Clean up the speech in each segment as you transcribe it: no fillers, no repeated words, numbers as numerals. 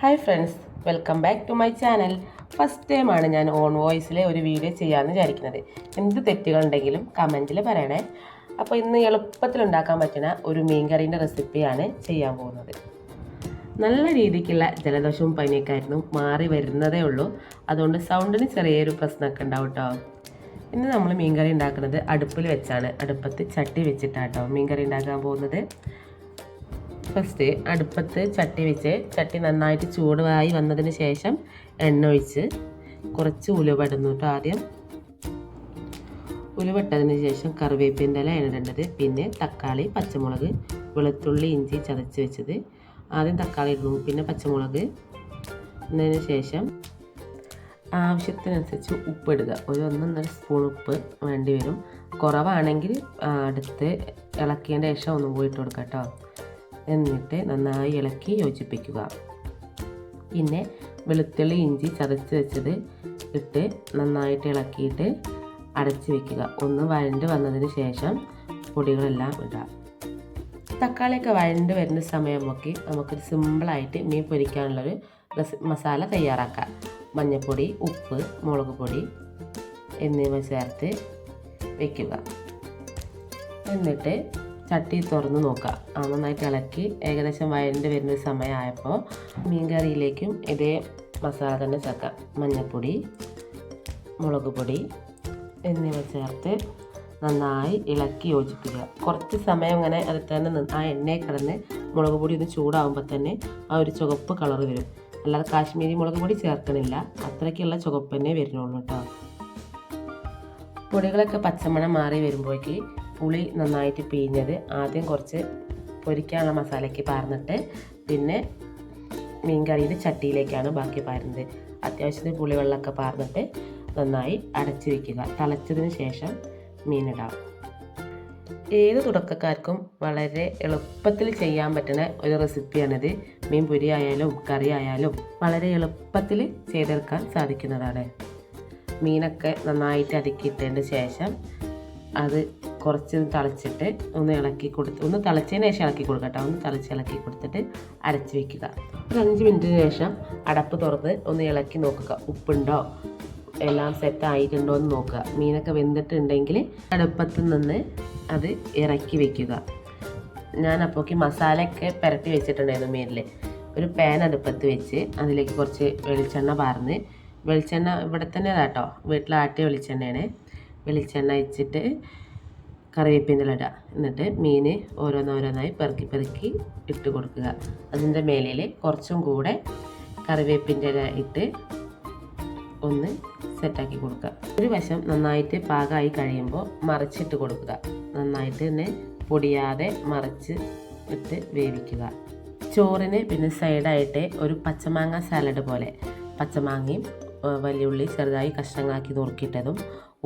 Hi friends, welcome back to my channel. First ടൈമാണ് ഞാൻ on വോയിസിലെ ഒരു വീഡിയോ ചെയ്യാമെന്ന് വിചാരിക്കുന്നത്. എന്ത് തെറ്റുകളുണ്ടെങ്കിലും കമൻറ്റിൽ പറയണേ. അപ്പോൾ ഇന്ന് എളുപ്പത്തിൽ ഉണ്ടാക്കാൻ പറ്റുന്ന ഒരു മീൻകറീൻ്റെ റെസിപ്പിയാണ് ചെയ്യാൻ പോകുന്നത്. നല്ല രീതിക്കുള്ള ജലദോഷവും പനിയൊക്കെ ആയിരുന്നു, മാറി വരുന്നതേ ഉള്ളൂ. അതുകൊണ്ട് സൗണ്ടിന് ചെറിയൊരു പ്രശ്നമൊക്കെ ഉണ്ടാവും കേട്ടോ. ഇന്ന് നമ്മൾ മീൻകറി ഉണ്ടാക്കുന്നത് അടുപ്പിൽ വെച്ചാണ്. അടുപ്പത്ത് ചട്ടി വെച്ചിട്ടാട്ടോ മീൻകറി ഉണ്ടാക്കാൻ പോകുന്നത്. ഫസ്റ്റ് അടുപ്പത്ത് ചട്ടി വെച്ച് ചട്ടി നന്നായിട്ട് ചൂടായി വന്നതിന് ശേഷം എണ്ണ ഒഴിച്ച് കുറച്ച് ഉലുവ ഇടുന്നു കേട്ടോ. ആദ്യം ഉലുവ ഇട്ടതിന് ശേഷം കറിവേപ്പിൻ്റെ ഇല ഇടേണ്ടത്, പിന്നെ തക്കാളി, പച്ചമുളക്, വെളുത്തുള്ളി, ഇഞ്ചി ചതച്ച് വെച്ചത്. ആദ്യം തക്കാളി ഇടുന്നു, പിന്നെ പച്ചമുളക് ഇട്ടതിന് ശേഷം ആവശ്യത്തിനനുസരിച്ച് ഉപ്പ് ഇടുക. ഒരു 1.5 സ്പൂൺ ഉപ്പ് വേണ്ടി വരും. കുറവാണെങ്കിൽ അടുത്ത് ഇളക്കിയതിൻ്റെ ശേഷം ഒന്നും പോയിട്ട് കൊടുക്കാം കേട്ടോ. എന്നിട്ട് നന്നായി ഇളക്കി യോജിപ്പിക്കുക. പിന്നെ വെളുത്തുള്ളി, ഇഞ്ചി ചതച്ച് വെച്ചത് ഇട്ട് നന്നായിട്ട് ഇളക്കിയിട്ട് അടച്ച് വയ്ക്കുക. ഒന്ന് വഴണ്ട് വന്നതിന് ശേഷം പൊടികളെല്ലാം ഇടുക. തക്കാളിയൊക്കെ വഴണ്ട് വരുന്ന സമയം നോക്കി നമുക്കൊരു സിമ്പിളായിട്ട് മീൻ പൊരിക്കാനുള്ളൊരു മസാല തയ്യാറാക്കാം. മഞ്ഞൾപ്പൊടി, ഉപ്പ്, മുളക് പൊടി എന്നിവ ചേർത്ത് വയ്ക്കുക. എന്നിട്ട് ചട്ടി തുറന്ന് നോക്കുക. നന്നായിട്ട് ഇളക്കി ഏകദേശം വഴണ്ട് വരുന്ന സമയമായപ്പോൾ മീൻ കറിയിലേക്കും ഇതേ മസാല തന്നെ ചേർക്കാം. മഞ്ഞൾപ്പൊടി, മുളക് പൊടി എന്നിവ ചേർത്ത് നന്നായി ഇളക്കി യോജിപ്പിക്കുക. കുറച്ച് സമയം ഇങ്ങനെ അതിൽ തന്നെ ആ എണ്ണയിൽ കിടന്ന് മുളക് പൊടി ഒന്ന് ചൂടാകുമ്പോൾ തന്നെ ആ ഒരു ചുവപ്പ് കളർ വരും. അല്ലാതെ കാശ്മീരി മുളക് പൊടി ചേർക്കണില്ല, അത്രയ്ക്കുള്ള ചുവപ്പ് തന്നെ വരുന്നുള്ളൂ കേട്ടോ. പൊടികളൊക്കെ പച്ചമണം മാറി വരുമ്പോഴേക്ക് പുളി നന്നായിട്ട് പിഴിഞ്ഞത് ആദ്യം കുറച്ച് പൊരിക്കാനുള്ള മസാലയ്ക്ക് പാർന്നിട്ട് പിന്നെ മീൻ കറിയുടെ ചട്ടിയിലേക്കാണ് ബാക്കി പാരുന്നത്. അത്യാവശ്യത്തിന് പുളിവെള്ളമൊക്കെ പാർന്നിട്ട് നന്നായി അടച്ചു വയ്ക്കുക. തിളച്ചതിന് ശേഷം മീനിടാം. ഏത് തുടക്കക്കാർക്കും വളരെ എളുപ്പത്തിൽ ചെയ്യാൻ പറ്റുന്ന ഒരു റെസിപ്പിയാണിത്. മീൻ പൊരി ആയാലും കറി ആയാലും വളരെ എളുപ്പത്തിൽ ചെയ്തെടുക്കാൻ സാധിക്കുന്നതാണ്. മീനൊക്കെ നന്നായിട്ട് അടുക്കിയിട്ടതിന് ശേഷം അത് കുറച്ച് തിളച്ചിട്ട് ഒന്ന് തിളച്ചതിന് ശേഷം ഇളക്കി കൊടുക്കുക കേട്ടോ. ഒന്ന് ഇളക്കി കൊടുത്തിട്ട് അടച്ച് വയ്ക്കുക. ഒരു 5 മിനിറ്റിന് ശേഷം അടപ്പ് തുറന്ന് ഒന്ന് ഇളക്കി നോക്കുക. ഉപ്പുണ്ടോ, എല്ലാം സെറ്റ് ആയിട്ടുണ്ടോ എന്ന് നോക്കുക. മീനൊക്കെ വെന്തിട്ടുണ്ടെങ്കിൽ അടുപ്പത്ത് നിന്ന് അത് ഇറക്കി വയ്ക്കുക. ഞാൻ അപ്പോഴേക്ക് മസാലയൊക്കെ പുരട്ടി വെച്ചിട്ടുണ്ടായിരുന്നു മീനിൽ. ഒരു പാൻ അടുപ്പത്ത് വെച്ച് അതിലേക്ക് കുറച്ച് വെളിച്ചെണ്ണ പാർന്ന്, വെളിച്ചെണ്ണ ഇവിടെ തന്നെ കേട്ടോ, വീട്ടിലാട്ടിയ വെളിച്ചെണ്ണയാണ്. വെളിച്ചെണ്ണ വെച്ചിട്ട് കറിവേപ്പിൻ്റെ ഇല ഇടുക. എന്നിട്ട് മീൻ ഓരോന്നോരോന്നായി പെറുക്കി ഇട്ട് കൊടുക്കുക. അതിൻ്റെ മേലിൽ കുറച്ചും കൂടെ കറിവേപ്പിൻ്റെ ഇല ഇട്ട് ഒന്ന് സെറ്റാക്കി കൊടുക്കുക. ഒരു വശം നന്നായിട്ട് പാകമായി കഴിയുമ്പോൾ മറിച്ചിട്ട് കൊടുക്കുക. നന്നായിട്ട് തന്നെ പൊടിയാതെ മറിച്ച് ഇട്ട് വേവിക്കുക. ചോറിന് പിന്നെ സൈഡായിട്ട് ഒരു പച്ചമാങ്ങ സാലഡ് പോലെ പച്ചമാങ്ങയും വലിയുള്ളി ചെറുതായി കഷ്ണങ്ങളാക്കി നുറുക്കിയിട്ടതും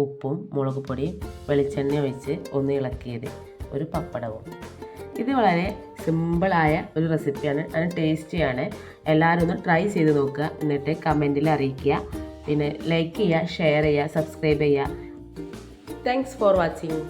ഉപ്പും മുളക് പൊടിയും വെളിച്ചെണ്ണ ഒഴിച്ച് ഒന്ന് ഇളക്കിയത്, ഒരു പപ്പടവും. ഇത് വളരെ സിമ്പിളായ ഒരു റെസിപ്പിയാണ്, അത് ടേസ്റ്റിയാണ്. എല്ലാവരും ഒന്ന് ട്രൈ ചെയ്ത് നോക്കുക. എന്നിട്ട് കമൻറ്റിൽ അറിയിക്കുക. പിന്നെ ലൈക്ക് ചെയ്യുക, ഷെയർ ചെയ്യുക, സബ്സ്ക്രൈബ് ചെയ്യുക. Thanks for watching.